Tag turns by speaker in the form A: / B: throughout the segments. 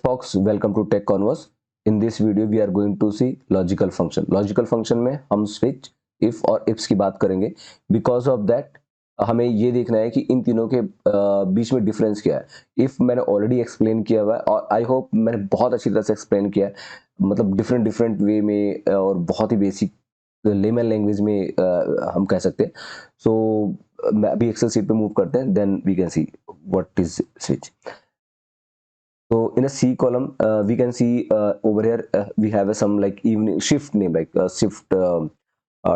A: folks, welcome to Tech Converse. In this video we are going to see logical function. Logical function में हम switch, if और ifs की बात करेंगे. Because of that हमें ये देखना है कि इन तीनों के बीच में डिफरेंस क्या है. इफ मैंने ऑलरेडी एक्सप्लेन किया हुआ है और आई होप मैंने बहुत अच्छी तरह से एक्सप्लेन किया है, मतलब डिफरेंट वे में और बहुत ही बेसिक लेमन लैंग्वेज में हम कह सकते हैं. सो अभी एक्सेल शीट पे मूव करते हैं, then we can see what is switch. So in a C column, we can see over here we have some like evening shift name, like shift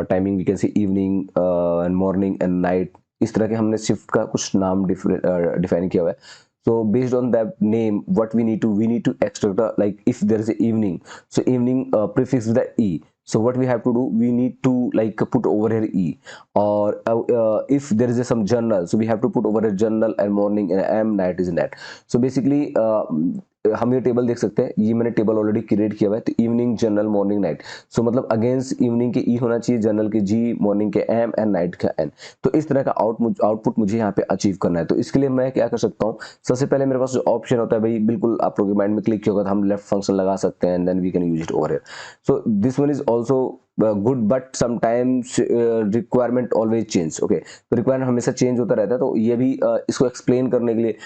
A: timing. We can see evening and morning and night. इस तरह के हमने shift का कुछ नाम define किया हुआ है. So based on that name, what we need to extract like if there is a evening, so evening prefix with the E. So what we have to do, we need to like put over here E. Or if there is some journal, so we have to put over here journal, and morning and M, night is night. So basically हम ये table देख सकते हैं, ये मैंने table already create किया हुआ है. तो इवनिंग, जनरल, मॉर्निंग, नाइट. सो मतलब अगेंस्ट इवनिंग के ई होना चाहिए, जनरल के जी, मॉर्निंग के एम एंड नाइट का एन. तो इस तरह का आउटपुट मुझे यहाँ पे अचीव करना है. तो इसके लिए मैं क्या कर सकता हूँ, सबसे पहले मेरे पास ऑप्शन होता है भाई, बिल्कुल आप लोगों के माइंड में क्लिक किया होगा, तो हम लेफ्ट फंक्शन लगा सकते हैं and then we can use it over here. So this one is also good, but sometimes requirement always change. Okay, तो रिक्वायरमेंट हमेशा चेंज होता रहता है. तो ये भी इसको एक्सप्लेन करने के लिए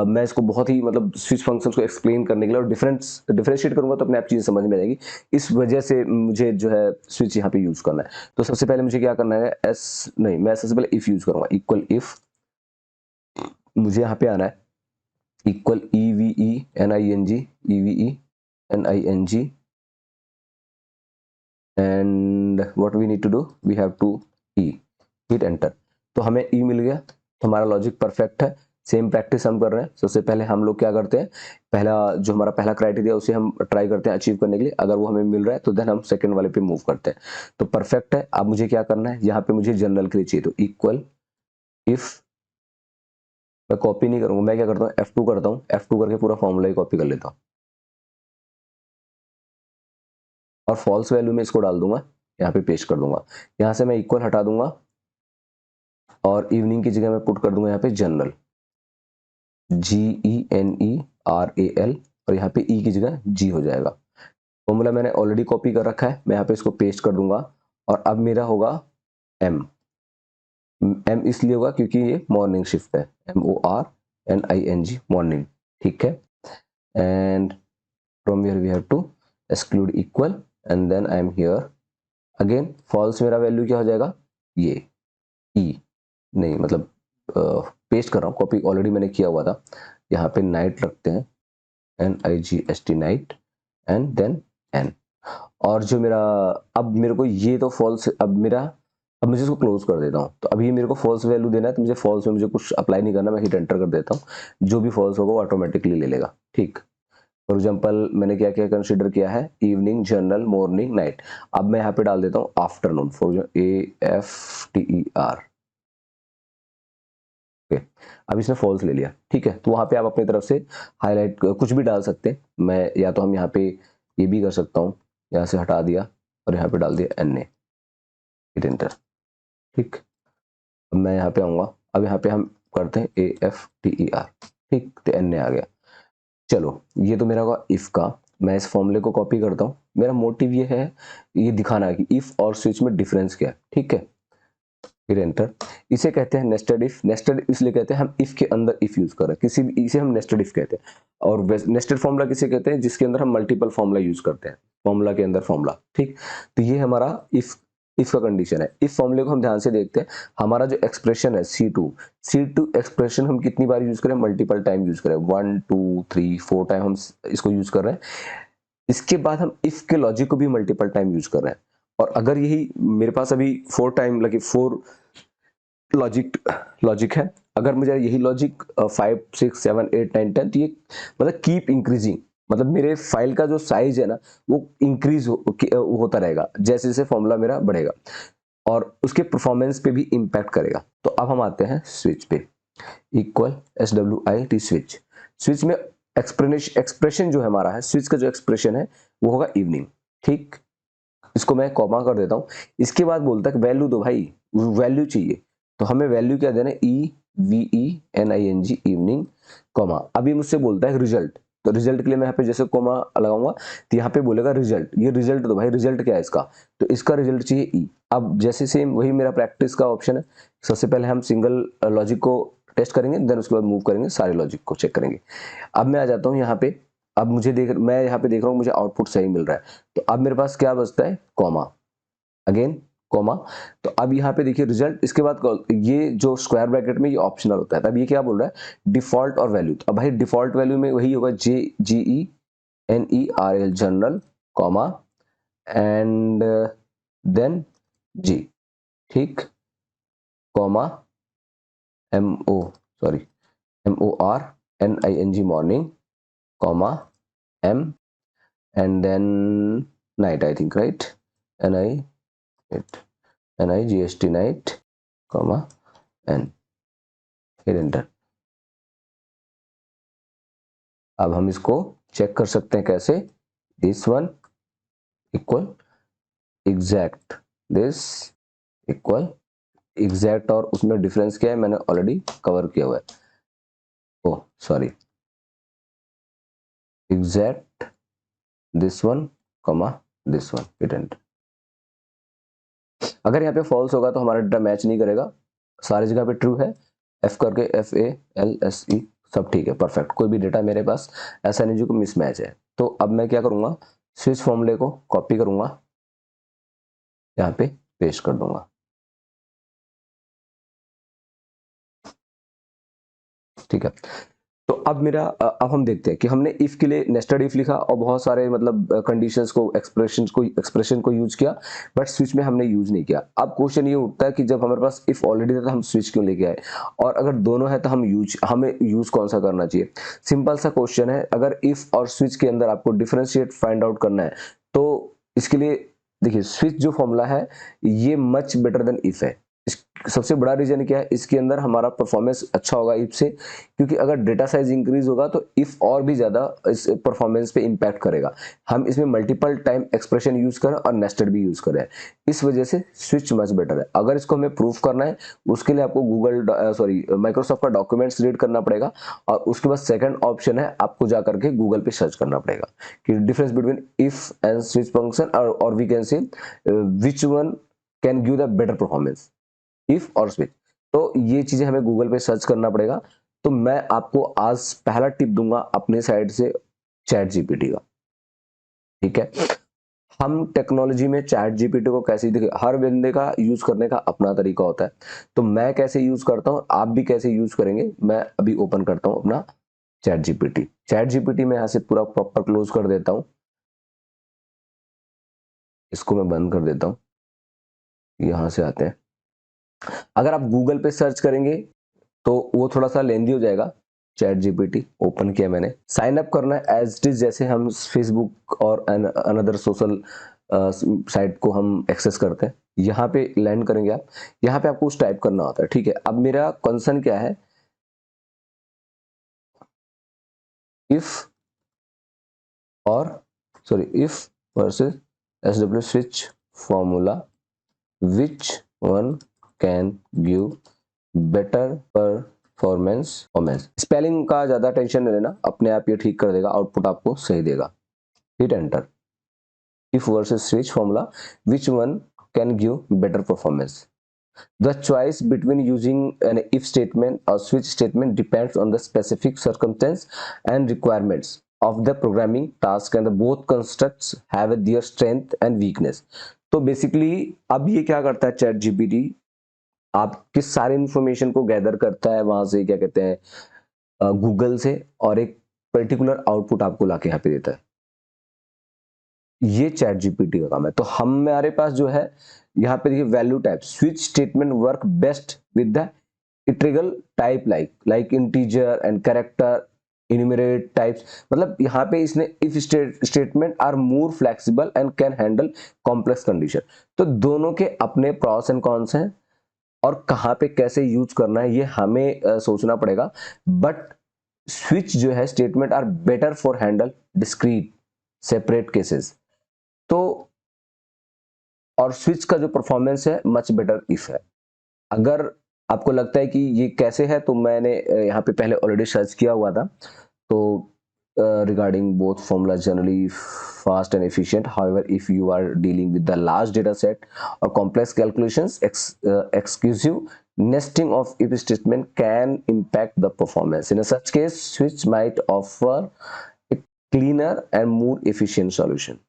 A: मैं इसको बहुत ही मतलब स्विच फंक्शंस को एक्सप्लेन करने के लिए और डिफरेंशिएट करूंगा तो अपने आप चीज़ समझ में आएगी. इस वजह से मुझे जो है स्विच यहाँ पे यूज करना है. तो सबसे पहले मुझे क्या करना है, मैं सबसे पहले इफ यूज करूंगा. इक्वल इफ, मुझे यहाँ पे आना है equal EVENING and what we need to do, we have to hit enter. तो हमें E मिल गया, तो हमारा लॉजिक परफेक्ट है. सेम प्रैक्टिस हम कर रहे हैं. सबसे पहले हम लोग क्या करते हैं, जो हमारा पहला क्राइटेरिया उसे हम ट्राई करते हैं अचीव करने के लिए. अगर वो हमें मिल रहा है तो देन हम सेकंड वाले पे मूव करते हैं. तो परफेक्ट है. अब मुझे क्या करना है, यहाँ पे मुझे जनरल के लिए चाहिए. तो इक्वल इफ, मैं कॉपी नहीं करूंगा, मैं क्या करता हूँ F2 करता हूँ. F2 करके पूरा फॉर्मूला ही कॉपी कर लेता हूँ और फॉल्स वैल्यू में इसको डाल दूंगा, यहाँ पे पेस्ट कर दूंगा. यहाँ से मैं इक्वल हटा दूंगा और इवनिंग की जगह मैं पुट कर दूंगा यहाँ पे जनरल, GENERAL, और यहाँ पे E की जगह G हो जाएगा. फॉर्मूला मैंने ऑलरेडी कॉपी कर रखा है, मैं यहाँ पे इसको पेस्ट कर दूंगा. और अब मेरा होगा M इसलिए होगा क्योंकि ये मॉर्निंग शिफ्ट है, MORNING, मॉर्निंग. ठीक है. And from here we have to exclude equal and then I am here again. False मेरा वैल्यू क्या हो जाएगा, ये E नहीं, मतलब पेस्ट कर रहा हूँ, कॉपी ऑलरेडी मैंने किया हुआ था. यहाँ पे नाइट रखते हैं, NIGHT night, and then N. और जो मेरा, अब मेरे को ये तो फॉल्स, अब मुझे इसको क्लोज कर देता हूँ. तो अभी मेरे को फॉल्स वैल्यू देना है, तो मुझे फॉल्स में मुझे कुछ अप्लाई नहीं करना, मैं हिट एंटर कर देता हूँ. जो भी फॉल्स होगा वो ऑटोमेटिकली ले लेगा. ठीक. फॉर एग्जाम्पल मैंने क्या क्या कंसिडर किया है, इवनिंग, जनरल, मॉर्निंग, नाइट. अब मैं यहाँ पे डाल देता हूँ आफ्टरनून, फॉर AFTER. ओके, अब इसने फॉल्स ले लिया. ठीक है. तो वहां पे आप अपनी तरफ से हाईलाइट कुछ भी डाल सकते हैं. मैं या तो हम यहाँ पे ये भी कर सकता हूँ, यहाँ से हटा दिया और यहाँ पे डाल दिया NA, हिट एंटर. ठीक. अब मैं यहाँ पे आऊंगा, अब यहाँ पे हम करते हैं AFTER. ठीक. तो NA आ गया. चलो, ये तो मेरा होगा इफ का. मैं इस फॉर्मूले को कॉपी करता हूँ. मेरा मोटिव ये है, ये दिखाना कि इफ और स्विच में डिफरेंस क्या है. ठीक है. फिर एंटर. इसे कहते हैं नेस्टेड इफ. नेस्टेड इसलिए कहते हैं हम इफ के अंदर इफ यूज कर रहे हैं, किसी भी, इसे हम नेस्टेड इफ कहते हैं. और नेस्टेड फॉर्मूला किसे कहते हैं, जिसके अंदर हम मल्टीपल फॉर्मूला यूज करते हैं, फॉर्मूला के अंदर फॉर्मूला. ठीक. तो ये हमारा इफ का कंडीशन है. इफ फॉर्मूले को हम ध्यान से देखते हैं. हमारा जो एक्सप्रेशन है C2 एक्सप्रेशन हम कितनी बार यूज करें, मल्टीपल टाइम यूज करें, 1 2 3 4 टाइम हम इसको यूज कर रहे हैं. इसके बाद हम इफ के लॉजिक को भी मल्टीपल टाइम यूज कर रहे हैं. और अगर यही मेरे पास अभी 4 टाइम लगे, 4 लॉजिक है, अगर मुझे यही लॉजिक 5 6 7 8 9 10, तो ये मतलब कीप इंक्रीजिंग, मतलब मेरे फाइल का जो साइज है ना वो इंक्रीज होता रहेगा जैसे जैसे फॉर्मूला मेरा बढ़ेगा और उसके परफॉर्मेंस पे भी इम्पैक्ट करेगा. तो अब हम आते हैं स्विच पे. Equal SWIT switch. स्विच में एक्सप्रेशन जो हमारा है, स्विच का जो एक्सप्रेशन है वो होगा इवनिंग. ठीक. इसको मैं कॉमा कर देता हूँ. इसके बाद बोलता है वैल्यू दो भाई, वैल्यू चाहिए. तो हमें वैल्यू क्या देना है, EVENING, इवनिंग, कॉमा. अभी मुझसे बोलता है रिजल्ट. तो रिजल्ट के लिए मैं यहाँ पे जैसे कोमा लगाऊंगा तो यहाँ पे बोलेगा रिजल्ट, ये रिजल्ट दो भाई, रिजल्ट क्या है इसका, तो इसका रिजल्ट चाहिए ई। अब जैसे सेम वही मेरा प्रैक्टिस का ऑप्शन है, सबसे पहले हम सिंगल लॉजिक को टेस्ट करेंगे, देन उसके बाद मूव करेंगे सारे लॉजिक को चेक करेंगे। अब मैं आ जाता हूँ यहाँ पे, अब मैं यहाँ पे देख रहा हूँ मुझे आउटपुट सही मिल रहा है, तो अब मेरे पास क्या बचता है, कॉमा, अगेन कॉमा। तो अब यहाँ पे देखिए रिजल्ट, इसके बाद ये जो स्क्वायर ब्रैकेट में ये ऑप्शनल होता है, तब ये क्या बोल रहा है, डिफॉल्ट और वैल्यू। तो अब भाई डिफॉल्ट वैल्यू में वही होगा GENERL general, comma, and then G, ठीक, comma, MORNING morning, comma, M, and then night, I think, right, NIGST night, comma, N, hit enter। अब हम इसको चेक कर सकते हैं कैसे, this one equal exact, this equal exact, और उसमें डिफरेंस क्या है मैंने ऑलरेडी कवर किया हुआ है, oh sorry, exact this one, comma this one, hit enter. अगर यहाँ पे फॉल्स होगा तो हमारा डेटा मैच नहीं करेगा, सारी जगह पे ट्रू है, F करके FALSE सब ठीक है, परफेक्ट, कोई भी डेटा मेरे पास ऐसा नहीं जो कि मिसमैच है। तो अब मैं क्या करूंगा, स्विच फॉर्मूले को कॉपी करूंगा, यहाँ पे पेस्ट कर दूंगा, ठीक है। तो अब मेरा अब हम देखते हैं कि हमने इफ के लिए नेस्टेड इफ लिखा और बहुत सारे मतलब कंडीशंस को, एक्सप्रेशन को यूज किया, बट स्विच में हमने यूज नहीं किया। अब क्वेश्चन ये उठता है कि जब हमारे पास इफ ऑलरेडी था तो हम स्विच क्यों लेके आए, और अगर दोनों है तो हमें यूज कौन सा करना चाहिए। सिंपल सा क्वेश्चन है, अगर इफ और स्विच के अंदर आपको डिफरेंशिएट फाइंड आउट करना है, तो इसके लिए देखिए स्विच जो फॉर्मूला है ये मच बेटर देन इफ है। सबसे बड़ा रीजन क्या है, इसके अंदर हमारा परफॉर्मेंस अच्छा होगा इफ से, क्योंकि अगर डेटा साइज इंक्रीज होगा तो इफ और भी ज्यादा इस परफॉर्मेंस पे इंपैक्ट करेगा। हम इसमें मल्टीपल टाइम एक्सप्रेशन यूज करें और नेस्टेड भी यूज करें, इस वजह से स्विच मच बेटर है। अगर इसको हमें प्रूफ करना है, उसके लिए आपको माइक्रोसॉफ्ट का डॉक्यूमेंट्स रीड करना पड़ेगा, और उसके बाद सेकंड ऑप्शन है आपको जाकर के गूगल पे सर्च करना पड़ेगा कि difference between if and switch function, और we can say which one can give the better performance, if और स्विच। तो ये चीजें हमें गूगल पे सर्च करना पड़ेगा। तो मैं आपको आज पहला टिप दूंगा अपने साइड से, चैट जीपीटी का, ठीक है। हम टेक्नोलॉजी में चैट जीपीटी को कैसे, देखिए हर बंदे का यूज करने का अपना तरीका होता है, तो मैं कैसे यूज करता हूँ आप भी कैसे यूज करेंगे, मैं अभी ओपन करता हूँ अपना चैट जीपीटी में यहाँ से पूरा प्रॉपर क्लोज कर देता हूँ, इसको मैं बंद कर देता हूँ, यहां से आते हैं। अगर आप गूगल पे सर्च करेंगे तो वो थोड़ा सा लेंदी हो जाएगा। चैट जीपीटी ओपन किया मैंने, साइन अप करना है एज इट इज, जैसे हम फेसबुक और अनदर सोशल साइट को हम एक्सेस करते हैं। यहाँ पे लैंड करेंगे आप, यहाँ पे आपको कुछ टाइप करना होता है, ठीक है। अब मेरा कंसर्न क्या है, if if versus SW switch formula, which one can give better performance. Spelling का ज्यादा टेंशन नहीं लेना, अपने आप ये ठीक कर देगा, आउटपुट आपको सही देगा। Hit enter, if versus switch formula, which one can give better performance. The choice between using an if statement or switch statement depends on the specific circumstance and requirements of the programming task, and the both constructs have their strength and weakness। तो basically अब ये क्या करता है chat GPT, आपकी सारी information को gather करता है वहां से, क्या कहते हैं गूगल से, और एक पर्टिकुलर आउटपुट आपको लाके यहाँ पे देता है। ये चैट जीपीटी का काम है। तो हमारे पास जो है यहाँ पे देखिए value type, switch statement work best with the integral type like integer and character enumerate types. मतलब यहाँ पे इसने if statement are more flexible and can handle complex condition. तो दोनों के अपने प्रॉस एंड कॉन्स हैं, और कहाँ पे कैसे यूज करना है ये हमें सोचना पड़ेगा। बट स्विच जो है statement are better for handle discrete separate cases. तो और स्विच का जो परफॉर्मेंस है मच बेटर इफ है। अगर आपको लगता है कि ये कैसे है, तो मैंने यहाँ पे पहले ऑलरेडी सर्च किया हुआ था, तो regarding both formulas generally fast and efficient. However, if you are dealing with the large data set or complex calculations, exclusive nesting of if statement can impact the performance. In such case, switch might offer a cleaner and more efficient solution.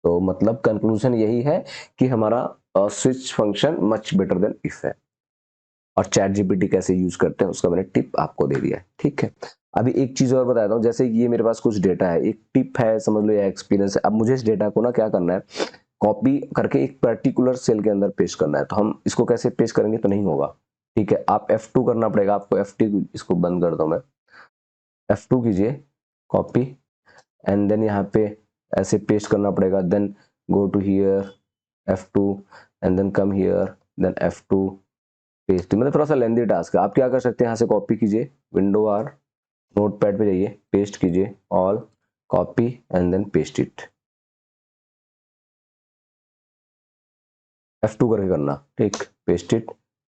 A: तो मतलब conclusion यही है कि हमारा switch function much better than if है। और chat GPT कैसे use करते हैं उसका मैंने टिप आपको दे दिया है, ठीक है। अभी एक चीज और बताता हूँ, जैसे ये मेरे पास कुछ डेटा है, एक टिप है समझ लो या एक्सपीरियंस है। अब मुझे इस डेटा को ना क्या करना है, कॉपी करके एक पर्टिकुलर सेल के अंदर पेस्ट करना है। तो हम इसको कैसे पेस्ट करेंगे तो नहीं होगा, ठीक है। आप F2 करना पड़ेगा आपको, F2 इसको बंद करता हूं मैं, F2 कीजिए, कॉपी, एंड देन यहाँ पे ऐसे पेस्ट करना पड़ेगा। Then go to here, F2, and then come here, then F2 paste. मतलब थोड़ा सा लेंदी टास्क है। आप क्या कर सकते हैं, यहाँ से कॉपी कीजिए, विंडो आर, नोटपैड पे जाइए, पेस्ट कीजिए, all, copy and then paste it, F2 करके करना, ठीक, पेस्ट इट।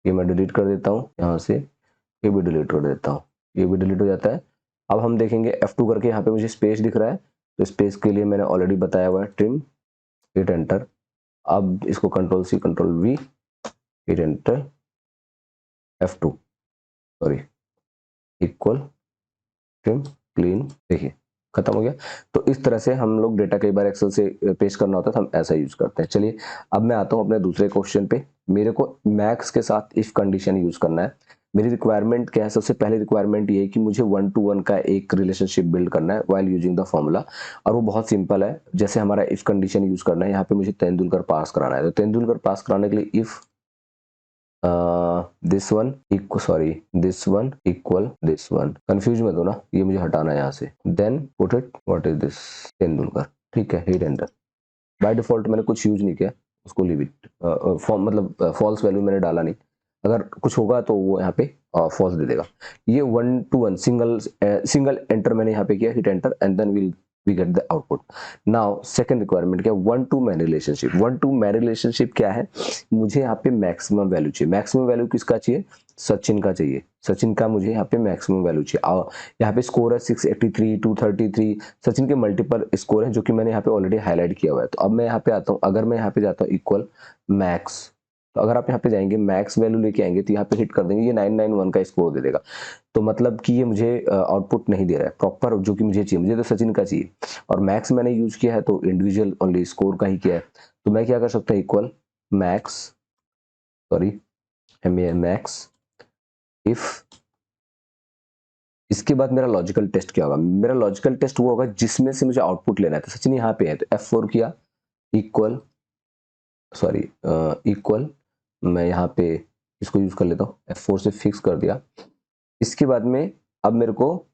A: ये मैं डिलीट कर देता हूँ यहाँ से, ये भी डिलीट कर देता हूँ, ये भी डिलीट हो जाता है। अब हम देखेंगे F2 करके यहाँ पे मुझे स्पेस दिख रहा है, तो स्पेस के लिए मैंने ऑलरेडी बताया हुआ है, ट्रिम, हिट एंटर। अब इसको control C control V, hit enter, F2, sorry, equal, trim, clean, देखिए खत्म हो गया। तो इस तरह से हम लोग डेटा कई बार एक्सेल से पेस्ट करना होता है तो हम ऐसा यूज करते हैं। चलिए अब मैं आता हूं अपने दूसरे क्वेश्चन पे। मेरे को मैक्स के साथ इफ कंडीशन यूज करना है। मेरी रिक्वायरमेंट क्या है, सबसे पहले रिक्वायरमेंट ये है कि मुझे 1 to 1 का एक रिलेशनशिप बिल्ड करना है व्हाइल यूजिंग द फॉर्मूला। और वो बहुत सिंपल है, जैसे हमारा इफ कंडीशन यूज करना है, यहाँ पे मुझे तेंदुलकर पास कराना है। तो तेंदुलकर पास कराने के लिए if this one equal, sorry this one equal this one, confuse मत हो ना, ये मुझे हटाना है यहाँ से। Then put it, what is this, Tendulkar, ठीक है, हिट एंटर। बाय डिफॉल्ट मैंने कुछ यूज नहीं किया, उसको लीव इट, मतलब फॉल्स वैल्यू मैंने डाला नहीं। अगर कुछ होगा तो वो यहाँ पे फॉल्स दे देगा। ये 1 to 1 सिंगल एंटर मैंने यहाँ पे किया, hit enter, and then we get the output. Now second requirement क्या, 1 to many relationship. 1 to many relationship क्या है, मुझे यहाँ पे मैक्सिमम वैल्यू चाहिए। मैक्सिमम वैल्यू किसका चाहिए, सचिन का चाहिए। सचिन का मुझे यहाँ पे मैक्सिमम वैल्यू चाहिए। यहाँ पे स्कोर है 683, 233, सचिन के मल्टीपल स्कोर है जो कि मैंने यहाँ पे ऑलरेडी हाईलाइट किया हुआ है। तो अब मैं यहाँ पे आता हूँ, अगर मैं यहाँ पे जाता हूँ इक्वल मैक्स, तो अगर आप यहाँ पे जाएंगे मैक्स वैल्यू लेके आएंगे तो यहाँ पे हिट कर देंगे, ये 991 का स्कोर दे देगा। तो मतलब कि ये मुझे आउटपुट नहीं दे रहा है प्रॉपर जो कि मुझे चाहिए। मुझे तो सचिन का चाहिए और मैक्स मैंने यूज किया है तो इंडिविजुअल ओनली स्कोर का ही किया है। तो मैं क्या कर सकता हूँ, equal max, sorry max if, इसके बाद मेरा लॉजिकल टेस्ट क्या होगा, मेरा लॉजिकल टेस्ट वो होगा जिसमें से मुझे आउटपुट लेना है। तो सचिन यहाँ पे है तो F4 किया, इक्वल, सॉरी इक्वल, मैं यहाँ पे इसको यूज कर लेता हूँ, F4 से फिक्स कर दिया। इसके बाद में अब मेरे को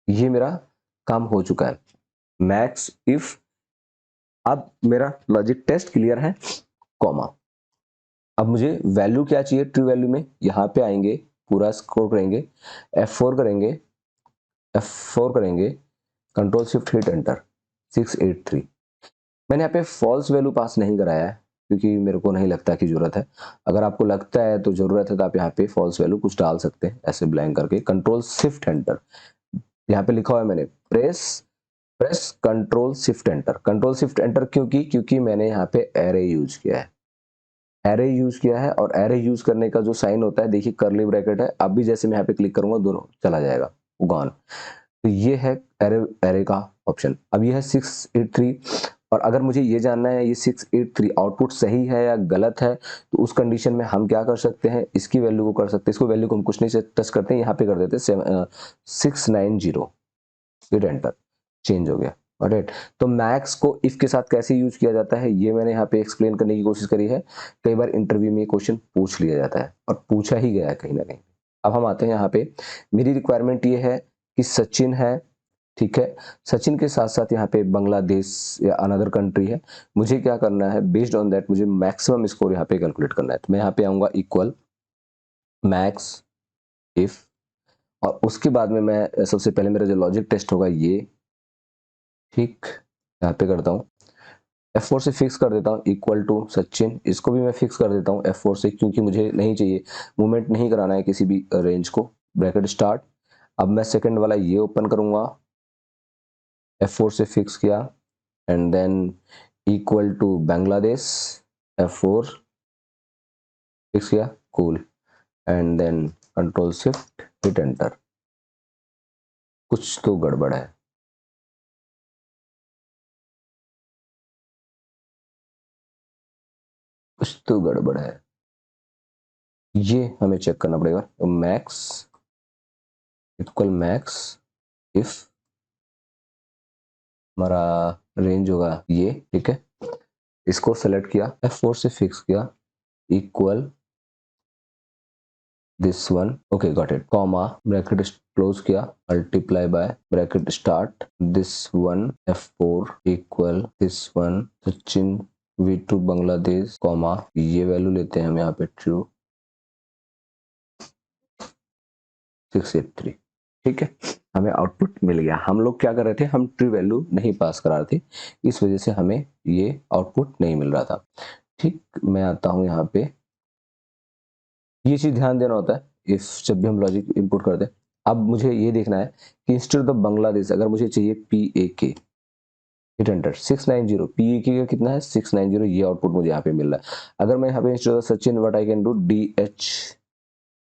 A: ये मेरा काम हो चुका है, मैक्स इफ। अब मेरा लॉजिक टेस्ट क्लियर है, कॉमा। अब मुझे वैल्यू क्या चाहिए, ट्रू वैल्यू में यहाँ पे आएंगे, पूरा स्कोर करेंगे, F4 करेंगे, F4 करेंगे, कंट्रोल शिफ्ट हिट एंटर, 683। मैंने यहाँ पे फॉल्स वैल्यू पास नहीं कराया है क्योंकि मेरे को नहीं लगता कि जरूरत है। अगर आपको लगता है तो जरूरत है तो आप यहाँ पे फॉल्स वैल्यू कुछ डाल सकते हैं ऐसे ब्लैंक करके, कंट्रोल शिफ्ट एंटर। यहाँ पे लिखा हुआ है मैंने press control shift enter. Control shift enter क्योंकि मैंने यहाँ पे एरे यूज किया है, एरे यूज किया है। और एरे यूज करने का जो साइन होता है, देखिए कर्ली ब्रैकेट है। अब भी जैसे मैं यहाँ पे क्लिक करूंगा दोनों चला जाएगा, गॉन। तो ये है एरे का ऑप्शन। अब ये है 683। और अगर मुझे ये जानना है ये 683 आउटपुट सही है या गलत है, तो उस कंडीशन में हम क्या कर सकते हैं, इसकी वैल्यू को कर सकते हैं, इसको वैल्यू को हम कुछ नहीं से टच करते हैं, यहाँ पे कर देते हैं 690, फिर एंटर, चेंज हो गया। राइट। तो मैक्स को इफ के साथ कैसे यूज किया जाता है ये मैंने यहाँ पे एक्सप्लेन करने की कोशिश करी है। कई बार इंटरव्यू में क्वेश्चन पूछ लिया जाता है और पूछा ही गया है कहीं ना कहीं। अब हम आते हैं यहाँ पे, मेरी रिक्वायरमेंट ये है कि सचिन है, ठीक है, सचिन के साथ साथ यहाँ पे बांग्लादेश या अनदर कंट्री है। मुझे क्या करना है, बेस्ड ऑन दैट मुझे मैक्सिमम स्कोर यहाँ पे कैलकुलेट करना है। तो मैं यहाँ पे आऊंगा इक्वल मैक्स इफ, और उसके बाद में मैं सबसे पहले मेरा जो लॉजिक टेस्ट होगा ये, ठीक, यहाँ पे करता हूँ, F4 से फिक्स कर देता हूँ, इक्वल टू सचिन। इसको भी मैं फिक्स कर देता हूँ F4 से क्योंकि मुझे नहीं चाहिए, मूवमेंट नहीं कराना है किसी भी रेंज को, ब्रैकेट स्टार्ट। अब मैं सेकंड वाला ये ओपन करूंगा, F4 से फिक्स किया and then equal to Bangladesh, F4 fix किया, cool, and then control shift hit enter. कुछ तो गड़बड़ है, कुछ तो गड़बड़ है, ये हमें चेक करना पड़ेगा। तो मैक्स इक्वल मैक्स इफ हमारा रेंज होगा ये, ठीक है। इसको सेलेक्ट किया, F4 से फिक्स किया, equal this one, okay got it, comma, bracket close किया, multiply by bracket start this one F4 equal this one Sachin V2 Bangladesh, comma, ये वैल्यू लेते हैं हम यहाँ पे ट्रू 683, ठीक है। हमें आउटपुट मिल गया। हम लोग क्या कर रहे थे, हम ट्रू वैल्यू नहीं पास करा रहे थे, इस वजह से हमें ये आउटपुट नहीं मिल रहा था। ठीक, मैं आता हूँ यहाँ पे, ये चीज ध्यान देना होता है इफ जब भी हम लॉजिक इनपुट करते हैं। अब मुझे ये देखना है कि इंस्टेड ऑफ बांग्लादेश अगर मुझे चाहिए PAK, हिट एंटर, 690, PAK का कितना है 690, ये आउटपुट मुझे यहाँ पे मिल रहा है। अगर मैं यहाँ पे instead of Sachin what I can do DH,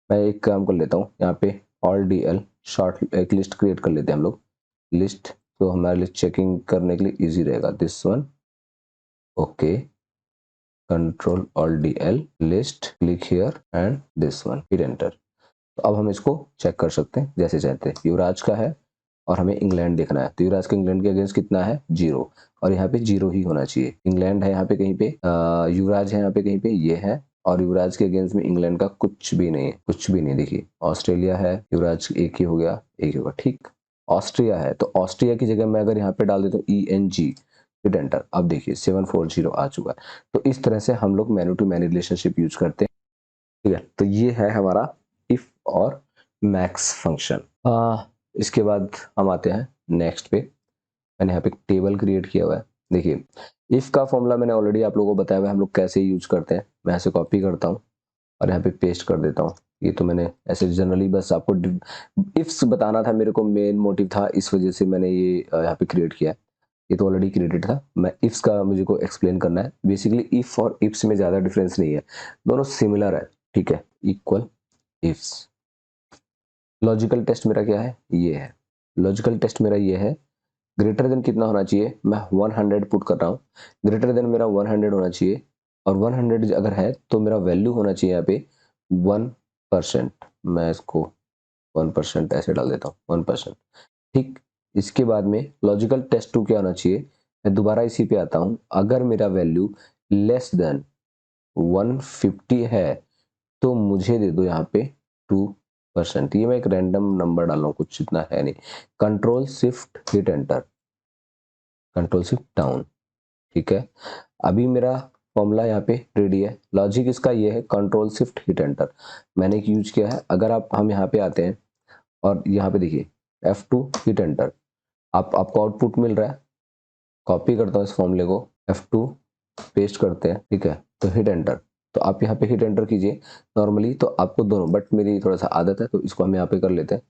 A: मैं एक काम कर लेता हूँ यहाँ पे ऑल DL शॉर्ट एक लिस्ट क्रिएट कर लेते हैं हम लोग, लिस्ट, तो हमारे लिए चेकिंग करने के लिए इजी रहेगा। This one, okay, control all DL list, click here and this one, hit enter. तो अब हम इसको चेक कर सकते हैं जैसे चाहते हैं। युवराज का है और हमें इंग्लैंड देखना है, तो युवराज का इंग्लैंड के अगेंस्ट कितना है 0, और यहाँ पे 0 ही होना चाहिए। इंग्लैंड है यहाँ पे कहीं पे, युवराज है यहाँ पे कहीं पे, ये है, और युवराज के अगेंस्ट में इंग्लैंड का कुछ भी नहीं है, कुछ भी नहीं। देखिए ऑस्ट्रेलिया है, युवराज एक ही हो गया, एक ही होगा, ठीक। ऑस्ट्रिया है, तो ऑस्ट्रिया की जगह मैं अगर यहाँ पे डाल देता हूँ ENG, हिट एंटर, अब देखिए 740 आ चुका है। तो इस तरह से हम लोग many to many relationship use करते हैं, ठीक है। तो ये है हमारा इफ और मैक्स फंक्शन। इसके बाद हम आते हैं नेक्स्ट पे। मैंने यहाँ पे टेबल क्रिएट किया हुआ है। देखिए इफ का फॉर्मूला मैंने ऑलरेडी आप लोगों को बताया हुआ है हम लोग कैसे यूज करते हैं। मैं ऐसे कॉपी करता हूँ और यहाँ पे पेस्ट कर देता हूँ। ये तो मैंने ऐसे जनरली बस आपको इफ्स बताना था, मेरे को मेन मोटिव था, इस वजह से मैंने ये यहाँ पे क्रिएट किया है। ये तो ऑलरेडी क्रिएटेड था, मैं इफ्स का मुझे को एक्सप्लेन करना है। बेसिकली इफ और इफ्स में ज़्यादा डिफरेंस नहीं है, दोनों सिमिलर है, ठीक है। इक्वल इफ्स, लॉजिकल टेस्ट मेरा क्या है, ये है। लॉजिकल टेस्ट मेरा ये है, ग्रेटर देन कितना होना चाहिए, मैं 100 पुट कर रहा हूँ, ग्रेटर देन मेरा 100 होना चाहिए, और 100 अगर है तो मेरा वैल्यू होना चाहिए यहाँ पे 1%। मैं इसको 1% ऐसे डाल देता हूँ, 1%, ठीक। इसके बाद में लॉजिकल टेस्ट 2 क्या होना चाहिए, मैं दोबारा इसी पे आता हूँ, अगर मेरा वैल्यू लेस देन 150 है तो मुझे दे दो यहाँ पे 2%। ये मैं एक रैंडम नंबर डाल रहा हूँ, कुछ इतना है नहीं। Control shift hit enter, control shift down, ठीक है। अभी मेरा फॉर्मूला यहाँ पे रेडी है। लॉजिक इसका ये है, कंट्रोल शिफ्ट हिट एंटर मैंने एक यूज किया है। अगर हम यहाँ पे आते हैं और यहाँ पे देखिए F2 हिट एंटर, आपको आउटपुट मिल रहा है। कॉपी करता हूँ इस फॉर्मूले को, F2 पेस्ट करते हैं, ठीक है, तो हिट एंटर। तो आप यहाँ पे हिट एंटर कीजिए नॉर्मली, तो आपको दोनों, बट मेरी थोड़ा सा आदत है तो इसको हम यहाँ पे कर लेते हैं,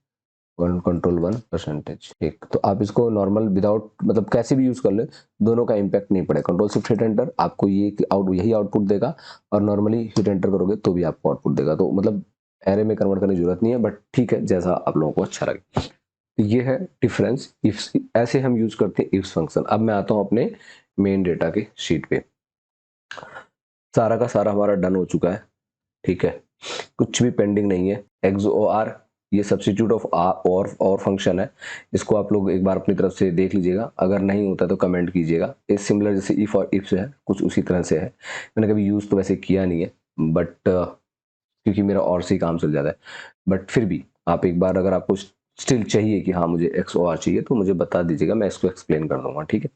A: कंट्रोल 1%, ठीक। तो आप इसको नॉर्मल विदाउट मतलब कैसे भी यूज कर ले, दोनों का इम्पैक्ट नहीं पड़ेगा। कंट्रोल शिफ्ट हिट एंटर आपको ये यही आउटपुट देगा, और नॉर्मली हिट एंटर करोगे तो भी आपको आउटपुट देगा। तो मतलब एरे में कन्वर्ट करने की जरूरत नहीं है, बट ठीक है जैसा आप लोगों को अच्छा लगे। तो ये है डिफरेंस इफ, ऐसे हम यूज करते हैं इफ फंक्शन। अब मैं आता हूँ अपने मेन डेटा के शीट पे। सारा का सारा हमारा डन हो चुका है, ठीक है, कुछ भी पेंडिंग नहीं है। XOR ये सब्स्टिट्यूट ऑफ और फंक्शन है, इसको आप लोग एक बार अपनी तरफ से देख लीजिएगा, अगर नहीं होता तो कमेंट कीजिएगा। ये सिमिलर जैसे इफ और इफ है, कुछ उसी तरह से है। मैंने कभी यूज तो वैसे किया नहीं है, बट क्योंकि मेरा और से ही काम चल जाता है, बट फिर भी आप एक बार अगर आपको स्टिल चाहिए कि हाँ मुझे XOR चाहिए तो मुझे बता दीजिएगा, मैं इसको एक्सप्लेन कर दूंगा, ठीक है।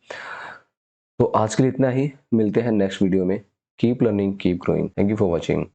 A: तो आज के लिए इतना ही, मिलते हैं नेक्स्ट वीडियो में। Keep learning, keep growing, thank you for watching.